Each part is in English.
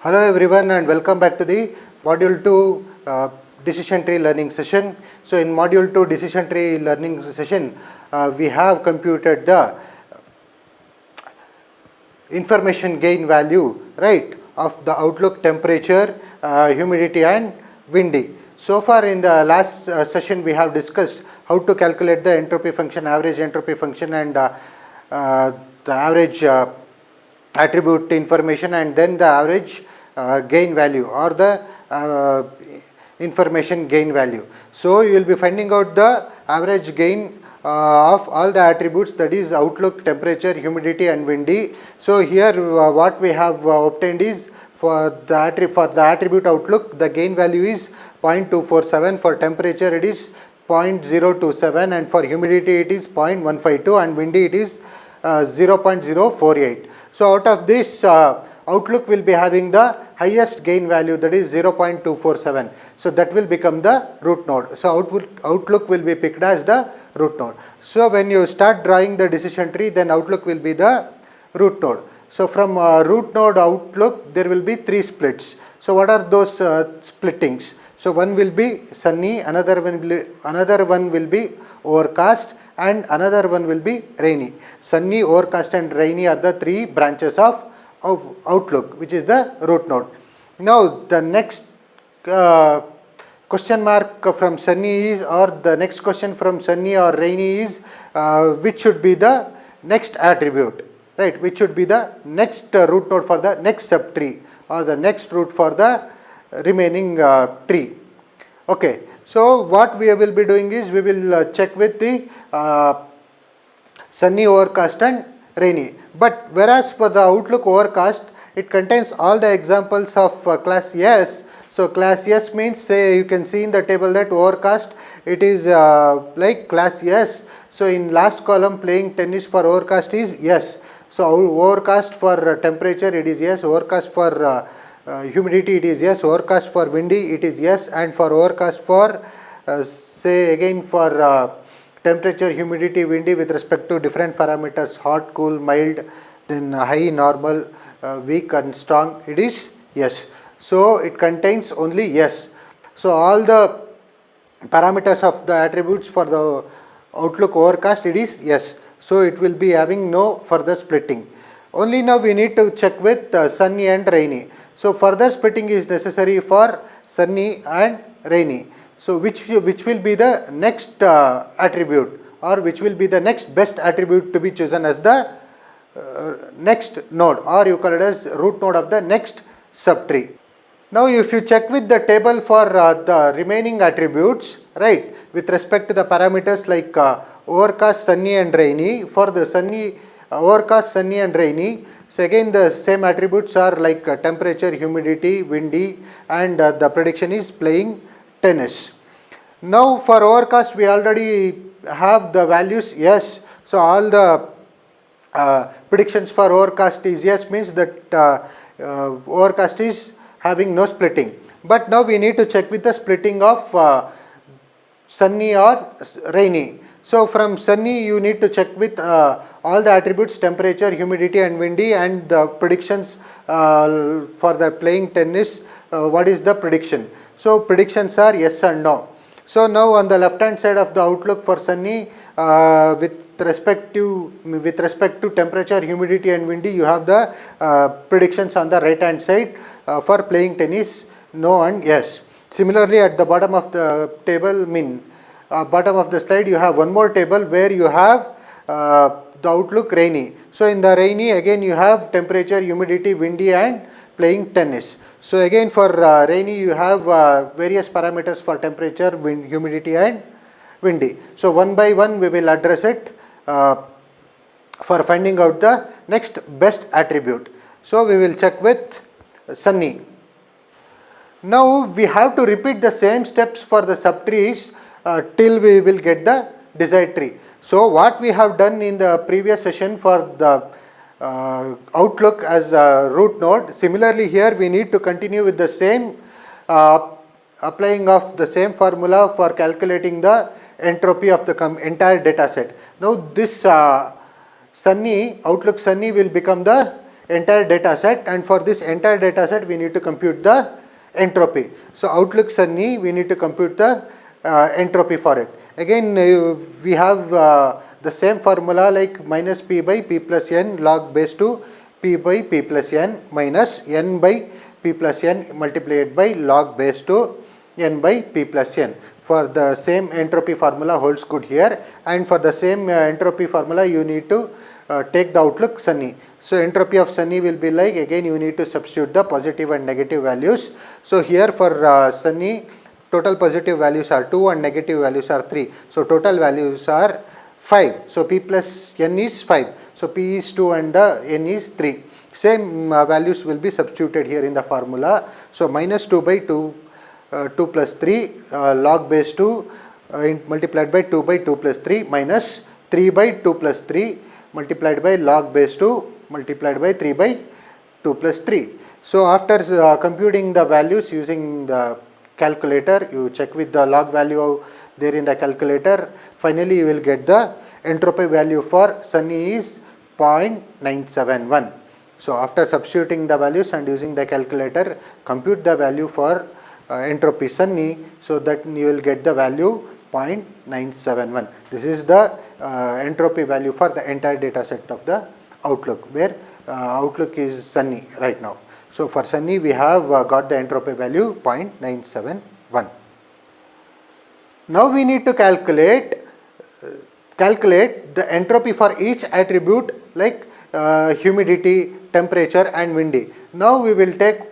Hello everyone and welcome back to the Module 2 Decision Tree Learning session. So in Module 2 Decision Tree Learning session, we have computed the information gain value, right, of the outlook temperature, humidity and windy. So far in the last session we have discussed how to calculate the entropy function, average entropy function and the average attribute information and then the average gain value or the information gain value. So you will be finding out the average gain of all the attributes, that is outlook, temperature, humidity and windy. So here what we have obtained is for the attribute outlook, the gain value is 0.247, for temperature it is 0.027 and for humidity it is 0.152 and windy it is 0.048. So out of this outlook will be having the highest gain value, that is 0.247. So that will become the root node. So outlook will be picked as the root node. So when you start drawing the decision tree, then outlook will be the root node. So from root node outlook there will be three splits. So what are those splittings? So one will be sunny, another one will be overcast and another one will be rainy. Sunny, overcast and rainy are the three branches of outlook, which is the root node. Now the next question mark from sunny is, or the next question from sunny or rainy is, which should be the next attribute, right? Which should be the next root node for the next subtree or the next root for the remaining tree. Okay, so what we will be doing is we will check with the sunny, overcast and rainy. But whereas for the outlook overcast, it contains all the examples of class S. So class S means, say you can see in the table that overcast, it is like class S. So in last column playing tennis for overcast is yes. So overcast for temperature it is yes, overcast for humidity it is yes, overcast for windy it is yes, and for overcast for say again for temperature, humidity, windy with respect to different parameters, hot, cool, mild, then high, normal, weak and strong, it is yes. So it contains only yes. So all the parameters of the attributes for the outlook overcast, it is yes. So it will be having no further splitting. Only now we need to check with sunny and rainy. So further splitting is necessary for sunny and rainy. So which will be the next attribute, or which will be the next best attribute to be chosen as the next node, or you call it as root node of the next subtree. Now if you check with the table for the remaining attributes, right, with respect to the parameters like overcast, sunny and rainy, for the sunny, overcast, sunny and rainy, so again the same attributes are like temperature, humidity, windy and the prediction is playing tennis. Now for overcast we already have the values yes. So all the predictions for overcast is yes, means that overcast is having no splitting. But now we need to check with the splitting of sunny or rainy. So from sunny you need to check with all the attributes temperature, humidity and windy and the predictions for the playing tennis, what is the prediction. So predictions are yes and no. So now on the left hand side of the outlook for sunny, with respect to temperature, humidity and windy, you have the predictions on the right hand side for playing tennis, no and yes. Similarly at the bottom of the table, bottom of the slide, you have one more table where you have the outlook rainy. So in the rainy again you have temperature, humidity, windy and playing tennis. So again for rainy you have various parameters for temperature, wind, humidity and windy. So one by one we will address it for finding out the next best attribute. So we will check with sunny. Now we have to repeat the same steps for the subtrees till we will get the desired tree. So what we have done in the previous session for the outlook as a root node, similarly here we need to continue with the same applying of the same formula for calculating the entropy of the entire data set. Now this sunny, outlook sunny will become the entire data set, and for this entire data set we need to compute the entropy. So Outlook Sunny, we need to compute the entropy for it. Again we have the same formula like minus p by p plus n log base 2 p by p plus n minus n by p plus n multiplied by log base 2 n by p plus n. For the same entropy formula holds good here, and for the same entropy formula you need to take the Outlook Sunny. So entropy of Sunny will be like, again you need to substitute the positive and negative values. So here for Sunny, total positive values are 2 and negative values are 3. So total values are 5. So p plus n is 5. So p is 2 and n is 3. Same values will be substituted here in the formula. So minus 2 by 2 plus 3 log base 2 multiplied by 2 by 2 plus 3 minus 3 by 2 plus 3 multiplied by log base 2 multiplied by 3 by 2 plus 3. So after computing the values using the calculator, you check with the log value there in the calculator, finally you will get the entropy value for Sunny is 0.971. So after substituting the values and using the calculator, compute the value for entropy Sunny, so that you will get the value 0.971. This is the entropy value for the entire data set of the Outlook, where Outlook is Sunny right now. So for Sunny we have got the entropy value 0.971. Now we need to calculate the entropy for each attribute like humidity, temperature and windy. Now we will take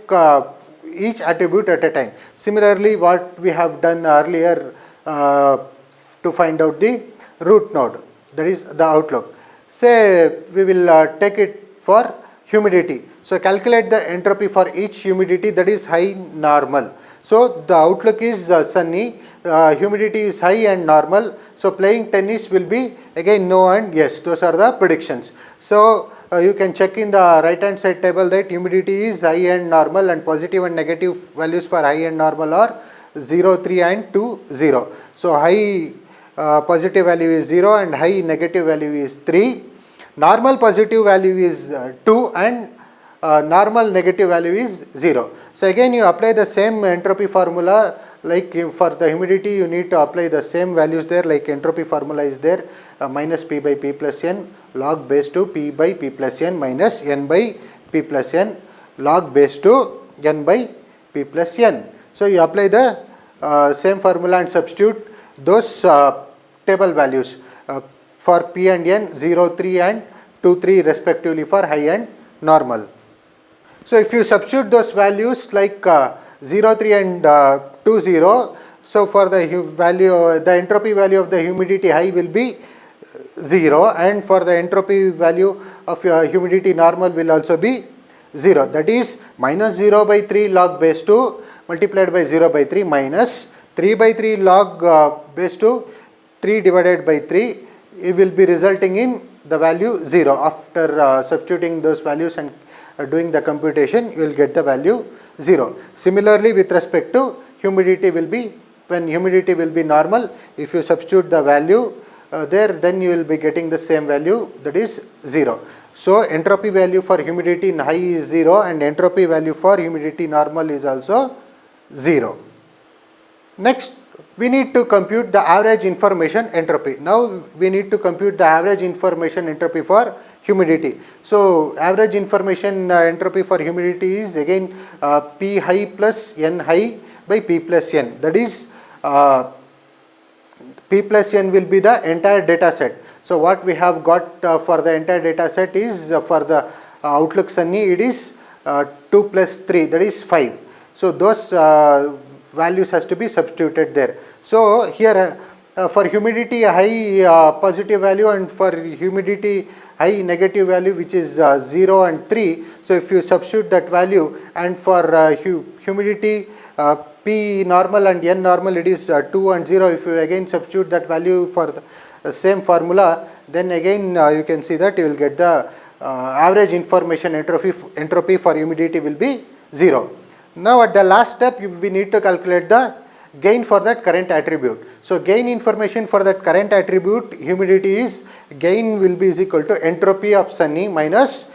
each attribute at a time. Similarly, what we have done earlier to find out the root node, that is the Outlook. Say we will take it for humidity. So calculate the entropy for each humidity, that is high, normal. So the Outlook is Sunny, humidity is high and normal. So playing tennis will be again no and yes. Those are the predictions. So you can check in the right hand side table that humidity is high and normal, and positive and negative values for high and normal are 0, 3 and 2, 0. So high positive value is 0 and high negative value is 3. Normal positive value is 2 and normal negative value is 0. So again you apply the same entropy formula, like for the humidity you need to apply the same values there, like entropy formula is there, minus p by p plus n log base 2 p by p plus n minus n by p plus n log base 2 n by p plus n. So you apply the same formula and substitute those table values for p and n, 0, 3 and 2, 3 respectively for high and normal. So if you substitute those values like 0, 3 and 2, 0, so for the value, the entropy value of the humidity high will be 0, and for the entropy value of humidity normal will also be 0. That is minus 0 by 3 log base 2 multiplied by 0 by 3 minus 3 by 3 log base 2, 3 divided by 3, it will be resulting in the value 0. After substituting those values and doing the computation, you will get the value 0. Similarly, with respect to humidity will be, when humidity will be normal, if you substitute the value there, then you will be getting the same value, that is 0. So entropy value for humidity in high is 0 and entropy value for humidity normal is also 0. Next, we need to compute the average information entropy. Now we need to compute the average information entropy for humidity. So average information entropy for humidity is again P high plus N high by P plus N. That is P plus N will be the entire data set. So what we have got for the entire data set is for the Outlook Sunny, it is 2 plus 3, that is 5. So those values has to be substituted there. So here for humidity high positive value and for humidity high negative value, which is 0 and 3. So if you substitute that value, and for humidity P normal and N normal, it is 2 and 0. If you again substitute that value for the same formula, then again you can see that you will get the average information entropy for humidity will be 0. Now at the last step, we need to calculate the gain for that current attribute. So gain information for that current attribute humidity is, gain will be is equal to entropy of Sunny minus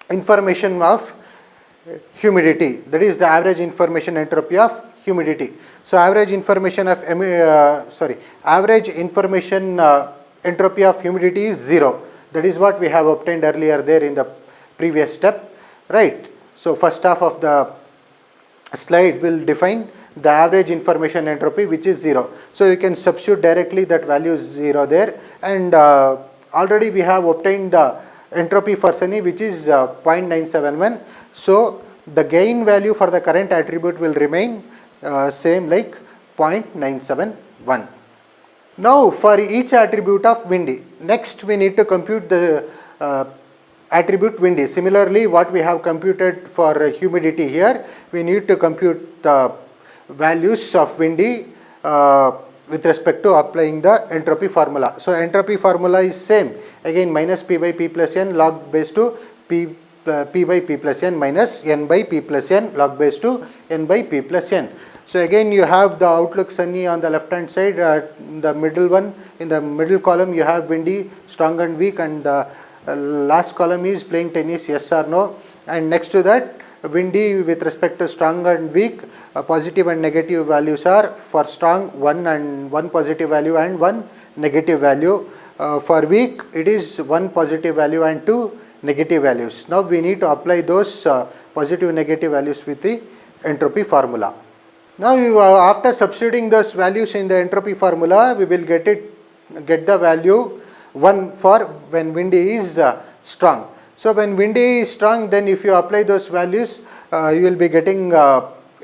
information of humidity, that is the average information entropy of humidity. So average information of average information entropy of humidity is 0. That is what we have obtained earlier there in the previous step, right? So first half of the slide will define the average information entropy, which is 0. So you can substitute directly that value is 0 there, and already we have obtained the entropy for sunny, which is 0.971. So the gain value for the current attribute will remain same like 0.971. Now for each attribute of windy, next we need to compute the attribute windy. Similarly, what we have computed for humidity here, we need to compute the values of windy with respect to applying the entropy formula. So entropy formula is same, again minus P by P plus N log base to P by P plus N minus N by P plus N log base to N by P plus N. So again you have the outlook sunny on the left hand side, the middle one, in the middle column you have windy, strong and weak, and last column is playing tennis, yes or no, and next to that windy with respect to strong and weak, positive and negative values are for strong 1 positive value and 1 negative value. For weak it is 1 positive value and 2 negative values. Now we need to apply those positive negative values with the entropy formula. Now after substituting those values in the entropy formula, we will get the value 1 for when windy is strong. So when windy is strong, then if you apply those values, you will be getting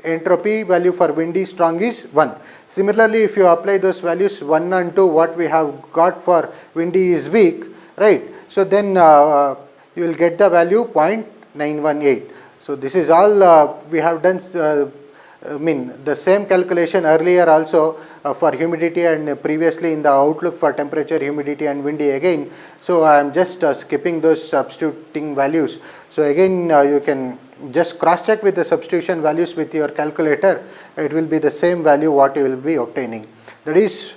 entropy value for windy strong is 1. Similarly, if you apply those values 1 and 2, what we have got for windy is weak, right? So then you will get the value 0.918. So this is all we have done. The same calculation earlier also for humidity and previously in the outlook for temperature, humidity and windy again. So I am just skipping those substituting values. So again you can just cross check with the substitution values with your calculator. It will be the same value what you will be obtaining. That is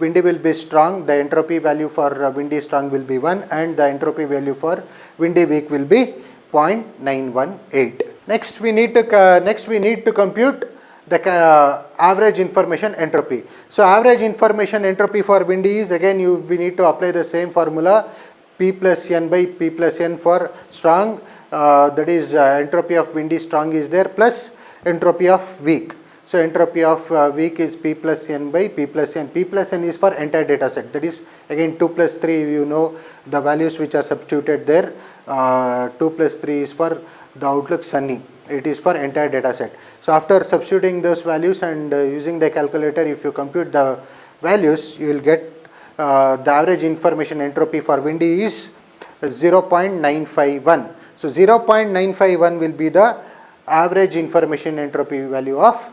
windy will be strong, the entropy value for windy strong will be 1 and the entropy value for windy weak will be 0.918. Next we need to compute the average information entropy. So average information entropy for windy is again we need to apply the same formula, P plus N by P plus N for strong, that is entropy of windy strong is there, plus entropy of weak. So entropy of weak is P plus N by P plus N. P plus N is for entire data set, that is again 2 plus 3, you know the values which are substituted there. 2 plus 3 is for the outlook sunny, it is for entire data set. So after substituting those values and using the calculator, if you compute the values, you will get the average information entropy for windy is 0.951. So 0.951 will be the average information entropy value of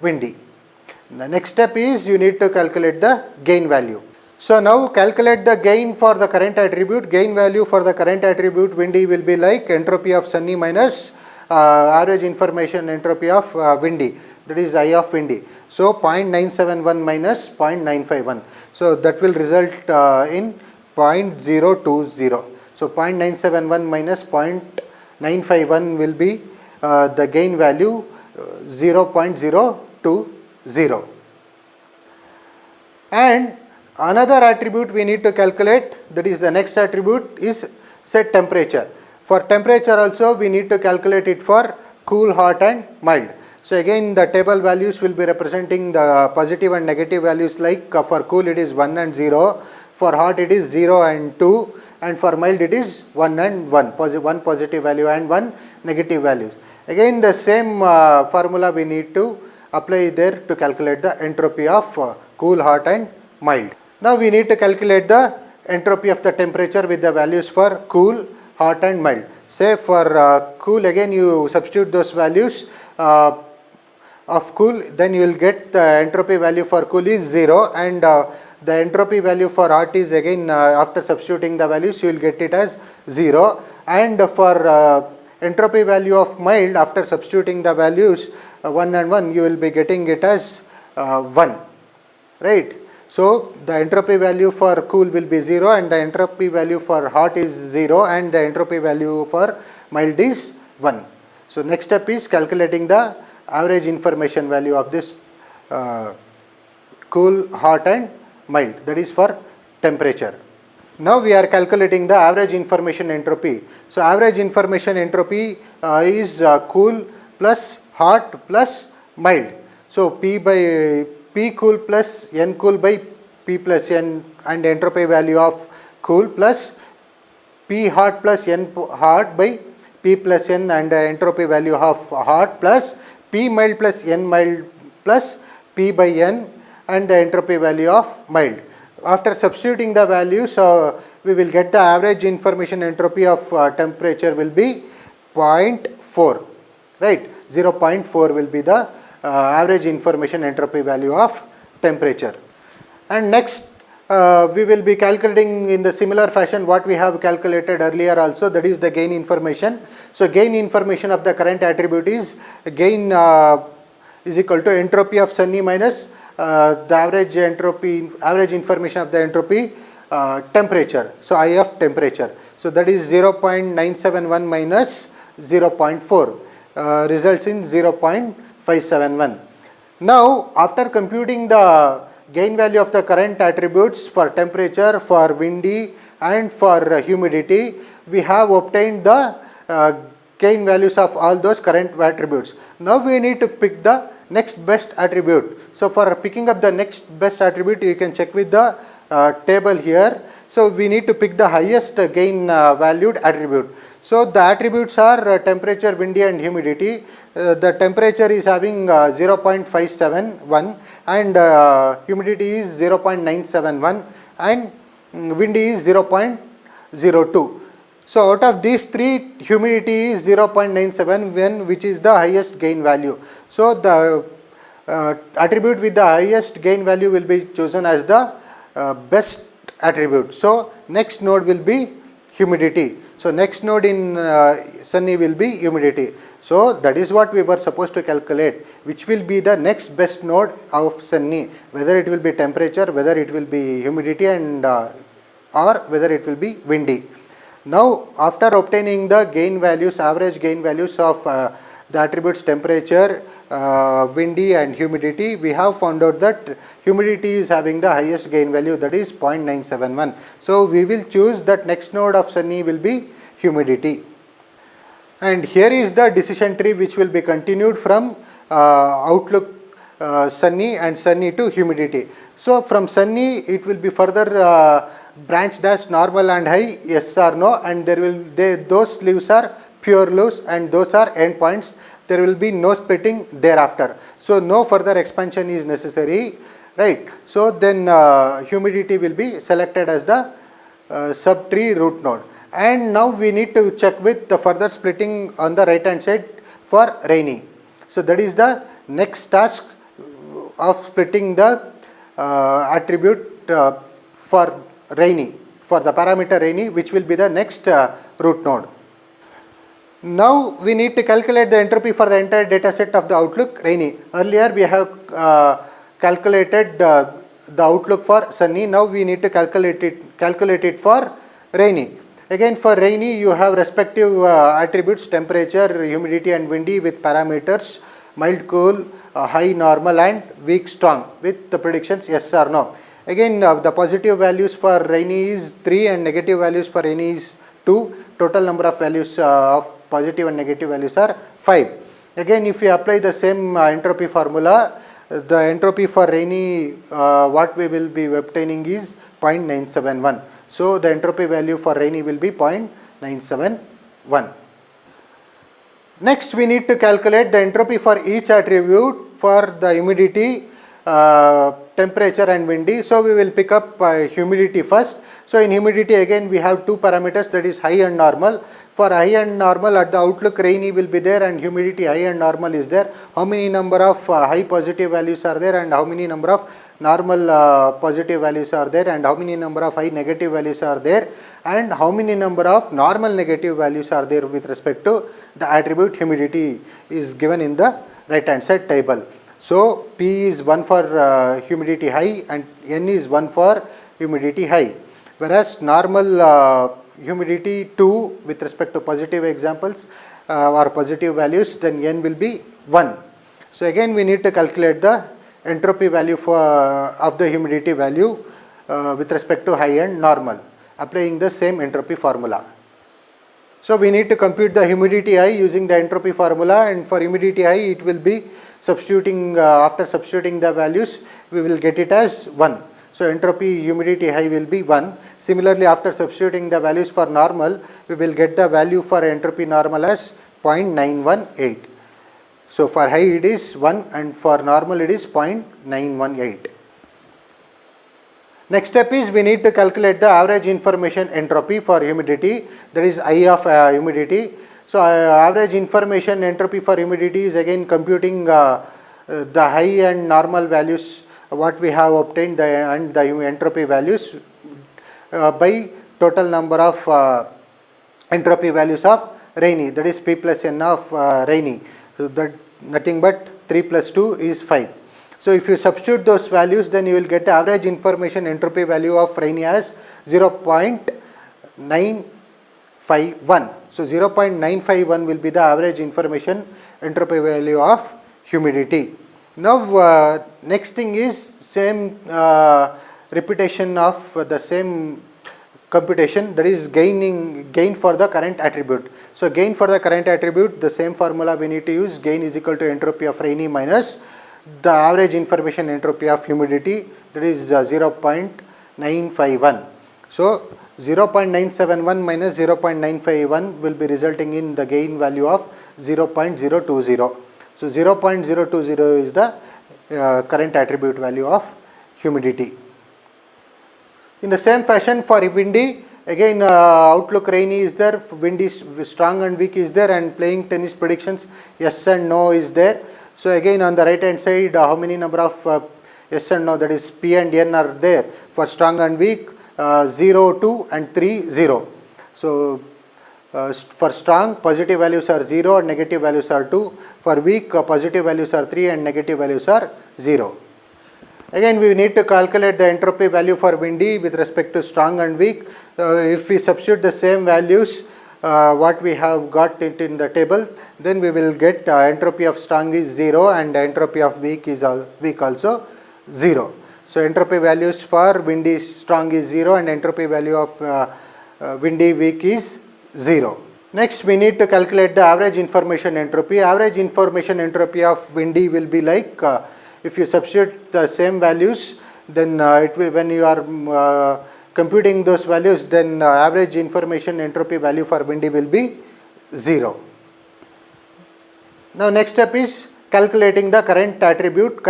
windy. The next step is you need to calculate the gain value. So now calculate the gain for the current attribute. Gain value for the current attribute windy will be like entropy of sunny minus average information entropy of windy, that is I of windy. So 0.971 minus 0.951. So that will result in 0.020. So 0.971 minus 0.951 will be the gain value 0.020. And another attribute we need to calculate, that is the next attribute is set temperature. For temperature also we need to calculate it for cool, hot and mild. So again the table values will be representing the positive and negative values, like for cool it is 1 and 0, for hot it is 0 and 2, and for mild it is 1 and 1, 1 positive value and 1 negative values. Again the same formula we need to apply there to calculate the entropy of cool, hot and mild. Now we need to calculate the entropy of the temperature with the values for cool, hot and mild. Say for cool, again you substitute those values of cool, then you will get the entropy value for cool is 0, and the entropy value for hot is again after substituting the values you will get it as 0, and for entropy value of mild after substituting the values 1 and 1 you will be getting it as 1, right. So the entropy value for cool will be 0 and the entropy value for hot is 0 and the entropy value for mild is 1. So next step is calculating the average information value of this cool, hot and mild, that is for temperature. Now we are calculating the average information entropy. So average information entropy is cool plus hot plus mild. So P cool plus N cool by P plus N and entropy value of cool plus P hot plus N hot by P plus N and entropy value of hot plus P mild plus N mild plus P by N and the entropy value of mild. After substituting the values, we will get the average information entropy of temperature will be 0.4, right? 0.4 will be the average information entropy value of temperature. And next we will be calculating in the similar fashion what we have calculated earlier also, that is the gain information. So gain information of the current attribute is gain is equal to entropy of Sunny minus the average information of the entropy temperature. So I of temperature. So that is 0.971 minus 0.4 results in 0.571. Now after computing the gain value of the current attributes for temperature, for windy and for humidity, we have obtained the gain values of all those current attributes. Now we need to pick the next best attribute. So for picking up the next best attribute, you can check with the table here. So we need to pick the highest gain valued attribute. So the attributes are temperature, windy and humidity. The temperature is having 0.571 and humidity is 0.971 and windy is 0.02. So out of these three, humidity is 0.97, which is the highest gain value. So the attribute with the highest gain value will be chosen as the best attribute. So next node will be humidity. So next node in Sunny will be humidity. So that is what we were supposed to calculate, which will be the next best node of Sunny, whether it will be temperature, whether it will be humidity and or whether it will be windy. Now after obtaining the gain values, average gain values of the attributes temperature, windy and humidity, we have found out that humidity is having the highest gain value, that is 0.971. So we will choose that next node of Sunny will be humidity. And here is the decision tree which will be continued from outlook Sunny and Sunny to humidity. So from Sunny it will be further branched as normal and high, yes or no, and those leaves are pure leaves and those are endpoints. There will be no splitting thereafter. So no further expansion is necessary, right? So then humidity will be selected as the subtree root node. And now we need to check with the further splitting on the right hand side for rainy. So that is the next task of splitting the attribute for rainy, for the parameter rainy, which will be the next root node. Now we need to calculate the entropy for the entire data set of the outlook rainy. Earlier we have calculated the outlook for Sunny. Now we need to calculate it for rainy. Again for rainy you have respective attributes temperature, humidity and windy with parameters mild, cool, high, normal and weak, strong with the predictions yes or no. Again the positive values for rainy is 3 and negative values for rainy is 2. Total number of values of positive and negative values are 5. Again if we apply the same entropy formula, the entropy for rainy what we will be obtaining is 0.971. So the entropy value for rainy will be 0.971. Next we need to calculate the entropy for each attribute for the humidity, temperature and windy. So we will pick up humidity first. So in humidity again we have two parameters, that is high and normal. For high and normal at the outlook rainy will be there and humidity high and normal is there. How many number of high positive values are there and how many number of normal positive values are there and how many number of high negative values are there and how many number of normal negative values are there with respect to the attribute humidity is given in the right hand side table. So P is 1 for humidity high and N is 1 for humidity high. Whereas normal humidity 2 with respect to positive examples or positive values, then N will be 1. So again we need to calculate the entropy value for of the humidity value with respect to high and normal, applying the same entropy formula. So we need to compute the humidity I using the entropy formula, and for humidity I it will be substituting after substituting the values we will get it as 1. So entropy humidity I will be 1. Similarly, after substituting the values for normal we will get the value for entropy normal as 0.918. So for high it is 1 and for normal it is 0.918. Next step is we need to calculate the average information entropy for humidity, that is I of humidity. So average information entropy for humidity is again computing the high and normal values what we have obtained and the entropy values by total number of entropy values of Rainey, that is P plus N of Rainey. So that nothing but 3 plus 2 is 5. So if you substitute those values, then you will get the average information entropy value of Rainey as 0.951. So 0.951 will be the average information entropy value of humidity. Now next thing is same repetition of the same computation, that is gain for the current attribute. So gain for the current attribute, the same formula we need to use. Gain is equal to entropy of Rainey minus the average information entropy of humidity, that is 0.951. So 0.971 minus 0.951 will be resulting in the gain value of 0.020. So 0.020 is the current attribute value of humidity. In the same fashion for windy, again outlook Rainy is there, wind is strong and weak is there, and playing tennis predictions yes and no is there. So again on the right hand side how many number of yes and no, that is P and N are there. For strong and weak 0, 2 and 3, 0. So for strong positive values are 0 and negative values are 2. For weak positive values are 3 and negative values are 0. Again we need to calculate the entropy value for windy with respect to strong and weak. If we substitute the same values what we have got it in the table, then we will get entropy of strong is 0 and entropy of weak is also 0. So entropy values for windy strong is 0 and entropy value of windy weak is 0. Next we need to calculate the average information entropy. Average information entropy of windy will be like if you substitute the same values, then it will, when you are computing those values, then average information entropy value for windy will be 0. Now next step is calculating the current attribute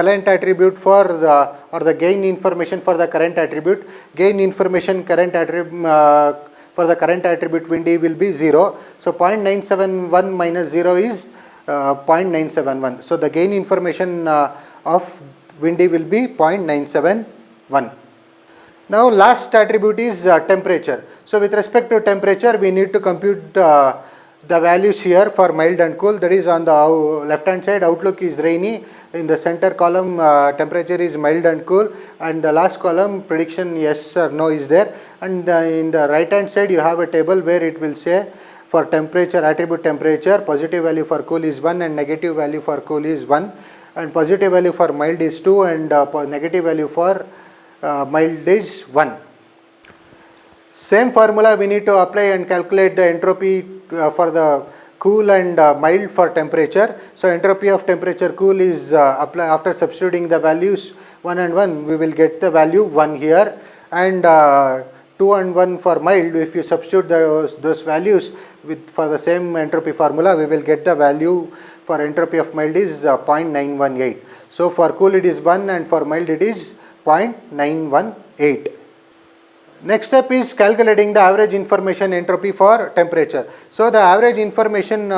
for the gain information for the current attribute. Gain information current attribute for the current attribute windy will be 0. So 0.971 minus 0 is 0.971. So the gain information of windy will be 0.971. Now last attribute is temperature. So with respect to temperature we need to compute the values here for mild and cool, that is on the left hand side outlook is rainy, in the center column temperature is mild and cool, and the last column prediction yes or no is there, and in the right hand side you have a table where it will say for temperature attribute temperature positive value for cool is 1 and negative value for cool is 1, and positive value for mild is 2 and negative value for mild is 1. Same formula we need to apply and calculate the entropy for the cool and mild for temperature. So entropy of temperature cool is apply after substituting the values 1 and 1 we will get the value 1 here, and 2 and 1 for mild. If you substitute those values for the same entropy formula we will get the value for entropy of mild is 0.918. So for cool it is 1 and for mild it is 0.918. Next step is calculating the average information entropy for temperature. So the average information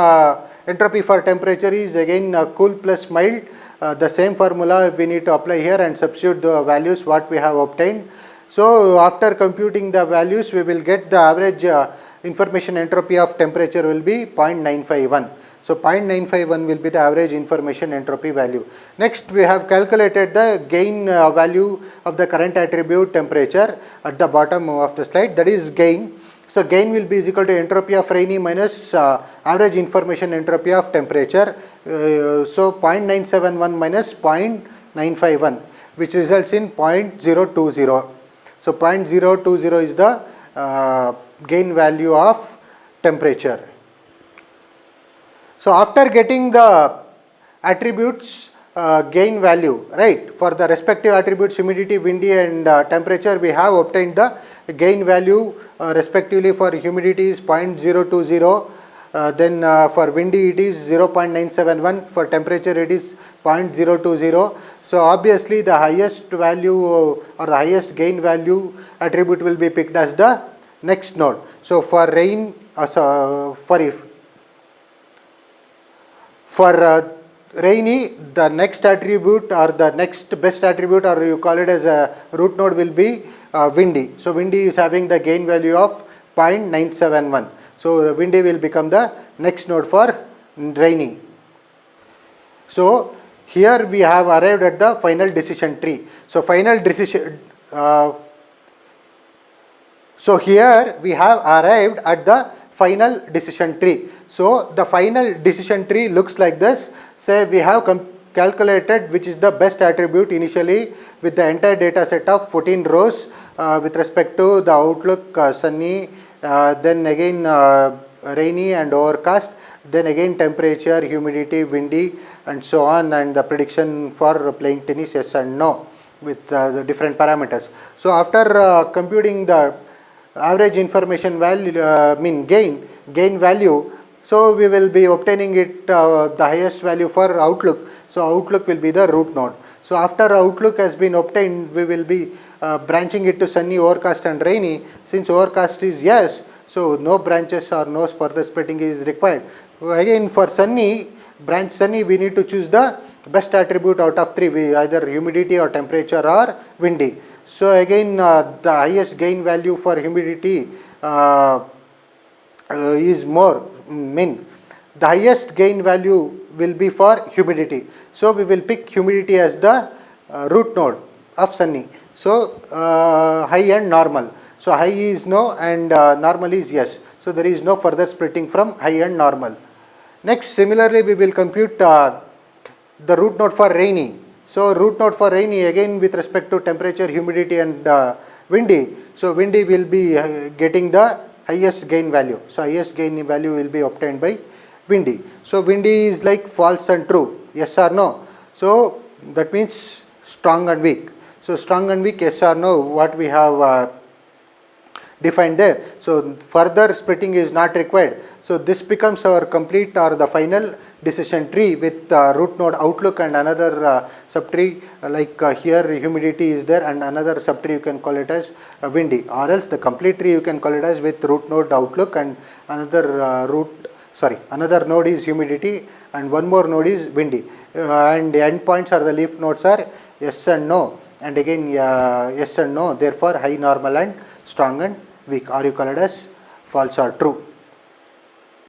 entropy for temperature is again cool plus mild. The same formula we need to apply here and substitute the values what we have obtained. So after computing the values we will get the average information entropy of temperature will be 0.951. So 0.951 will be the average information entropy value. Next we have calculated the gain value of the current attribute temperature at the bottom of the slide, that is gain. So gain will be is equal to entropy of Rainey minus average information entropy of temperature. So 0.971 minus 0.951, which results in 0.020. So 0.020 is the gain value of temperature. So after getting the attributes gain value, right, for the respective attributes humidity, windy and temperature, we have obtained the gain value respectively for humidity is 0.020, then for windy it is 0.971, for temperature it is 0.020. So obviously the highest value or the highest gain value attribute will be picked as the next node. So for rain, for Rainy, the next attribute or the next best attribute, or you call it as a root node, will be windy. So windy is having the gain value of 0.971. So windy will become the next node for Rainy. So here we have arrived at the final decision tree. So final decision. So here we have arrived at the final decision tree. So the final decision tree looks like this. Say we have calculated which is the best attribute initially with the entire data set of 14 rows with respect to the outlook, sunny, then again rainy and overcast, then again temperature, humidity, windy and so on, and the prediction for playing tennis, yes and no, with the different parameters. So after computing the average information value, gain value, so we will be obtaining it the highest value for outlook. So outlook will be the root node. So after outlook has been obtained, we will be branching it to sunny, overcast and rainy. Since overcast is yes, so no branches or no further splitting is required. Again for sunny, branch sunny, we need to choose the best attribute out of three, either humidity or temperature or windy. So again the highest gain value for humidity is more the highest gain value will be for humidity. So we will pick humidity as the root node of sunny. So high and normal. So high is no and normal is yes. So there is no further splitting from high and normal. Next, similarly we will compute the root node for rainy. So root node for rainy, again with respect to temperature, humidity and windy. So windy will be getting the highest gain value. So highest gain value will be obtained by windy. So windy is like false and true, yes or no. So that means strong and weak. So strong and weak, yes or no, what we have defined there. So further splitting is not required. So this becomes our complete or the final decision tree with root node outlook and another subtree like here humidity is there and another subtree you can call it as windy, or else the complete tree you can call it as with root node outlook and another another node is humidity and one more node is windy, and the endpoints or the leaf nodes are yes and no, and again yes and no, therefore high, normal and strong and weak, or you call it as false or true.